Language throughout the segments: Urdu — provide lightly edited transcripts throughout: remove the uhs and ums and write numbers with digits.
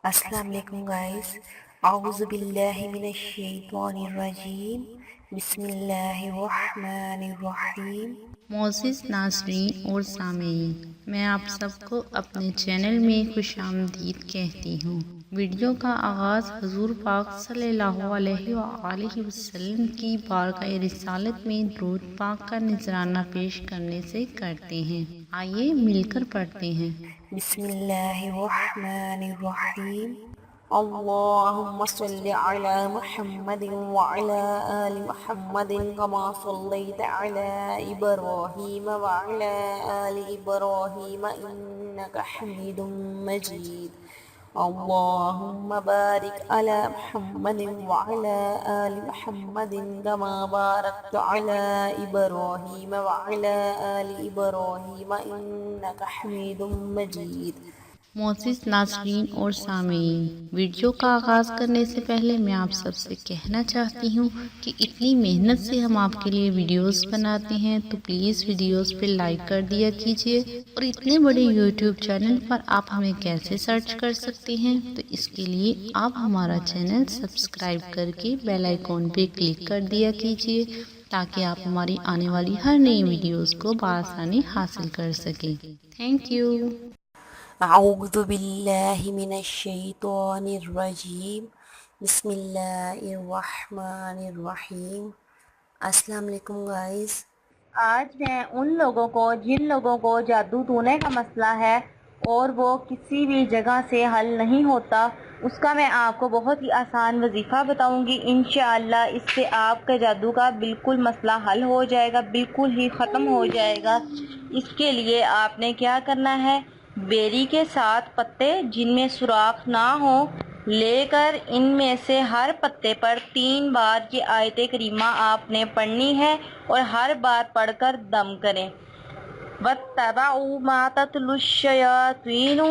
السلام علیکم گائز، اعوذ باللہ من الشیطان الرجیم، بسم اللہ الرحمن الرحیم۔ معزز ناظرین اور سامعین، میں آپ سب کو اپنے چینل میں خوش آمدید کہتی ہوں۔ ویڈیو کا آغاز حضور پاک صلی اللہ علیہ وآلہ وسلم کی بارگاہ رسالت میں درود پاک کا نذرانہ پیش کرنے سے کرتے ہیں۔ آئیے مل کر پڑھتے ہیں۔ بسم اللہ الرحمن الرحیم۔ اللہم صل علی محمد وعلی آل محمد کما صلیت علی ابراہیم وعلی آل ابراہیم انک حمید مجید۔ اللہم بارک علی محمد وعلی آل محمد کما بارکت علی ابراہیم وعلی آل ابراہیم انک حمید مجید۔ معزز ناظرین اور سامعین، ویڈیو کا آغاز کرنے سے پہلے میں آپ سب سے کہنا چاہتی ہوں کہ اتنی محنت سے ہم آپ کے لیے ویڈیوز بناتے ہیں تو پلیز ویڈیوز پہ لائک کر دیا کیجیے، اور اتنے بڑے یوٹیوب چینل پر آپ ہمیں کیسے سرچ کر سکتے ہیں، تو اس کے لیے آپ ہمارا چینل سبسکرائب کر کے بیل آئیکن پہ کلک کر دیا کیجیے تاکہ آپ ہماری آنے والی ہر نئی ویڈیوز کو بآسانی حاصل کر سکیں۔ Thank you. اعوذ باللہ من الشیطان الرجیم، بسم اللہ الرحمن الرحیم۔ السلام علیکم گائز۔ آج میں ان لوگوں کو جن لوگوں کو جادو ٹونے کا مسئلہ ہے اور وہ کسی بھی جگہ سے حل نہیں ہوتا، اس کا میں آپ کو بہت ہی آسان وظیفہ بتاؤں گی۔ انشاءاللہ اس سے آپ کا جادو کا بالکل مسئلہ حل ہو جائے گا، بالکل ہی ختم ہو جائے گا۔ اس کے لیے آپ نے کیا کرنا ہے، بیری کے 7 پتے جن میں سوراخ نہ ہو لے کر ان میں سے ہر پتے پر 3 بار یہ آیت کریمہ آپ نے پڑھنی ہے، اور ہر بار پڑھ کر دم کریں۔ وَاتَّبَعُوا مَا تَتْلُو الشَّيَاطِينُ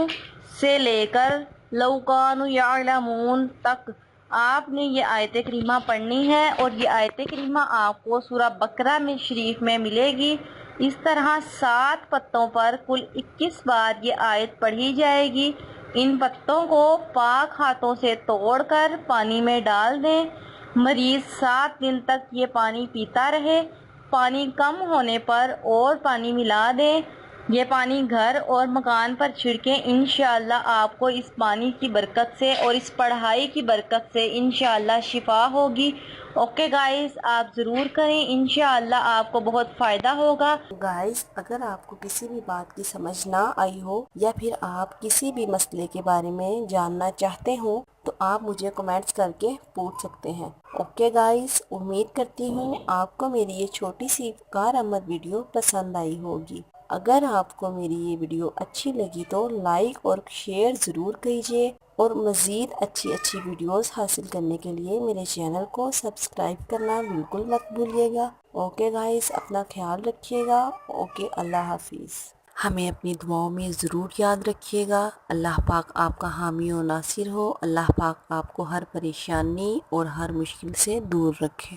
سے لے کر لَوْ كَانُوا يَعْلَمُونَ تک آپ نے یہ آیت کریمہ پڑھنی ہے، اور یہ آیت کریمہ آپ کو سورہ بقرہ میں شریف میں ملے گی۔ اس طرح 7 پتوں پر کل 21 بار یہ آیت پڑھی جائے گی۔ ان پتوں کو پاک ہاتھوں سے توڑ کر پانی میں ڈال دیں۔ مریض 7 دن تک یہ پانی پیتا رہے۔ پانی کم ہونے پر اور پانی ملا دیں۔ یہ پانی گھر اور مکان پر چھڑکیں۔ انشاءاللہ آپ کو اس پانی کی برکت سے اور اس پڑھائی کی برکت سے انشاءاللہ شفا ہوگی۔ اوکے گائز، آپ ضرور کریں، انشاءاللہ آپ کو بہت فائدہ ہوگا۔ گائز، اگر آپ کو کسی بھی بات کی سمجھ نہ آئی ہو یا پھر آپ کسی بھی مسئلے کے بارے میں جاننا چاہتے ہوں تو آپ مجھے کمنٹس کر کے پوچھ سکتے ہیں۔ اوکے گائز، امید کرتی ہوں آپ کو میری یہ چھوٹی سی کارآمد ویڈیو پسند آئی ہوگی۔ اگر آپ کو میری یہ ویڈیو اچھی لگی تو لائک اور شیئر ضرور کیجیے، اور مزید اچھی ویڈیوز حاصل کرنے کے لیے میرے چینل کو سبسکرائب کرنا بالکل مت بھولیے گا۔ اوکے گائز، اپنا خیال رکھیے گا۔ اوکے، اللہ حافظ۔ ہمیں اپنی دعاؤں میں ضرور یاد رکھیے گا۔ اللہ پاک آپ کا حامی و ناصر ہو۔ اللہ پاک آپ کو ہر پریشانی اور ہر مشکل سے دور رکھے۔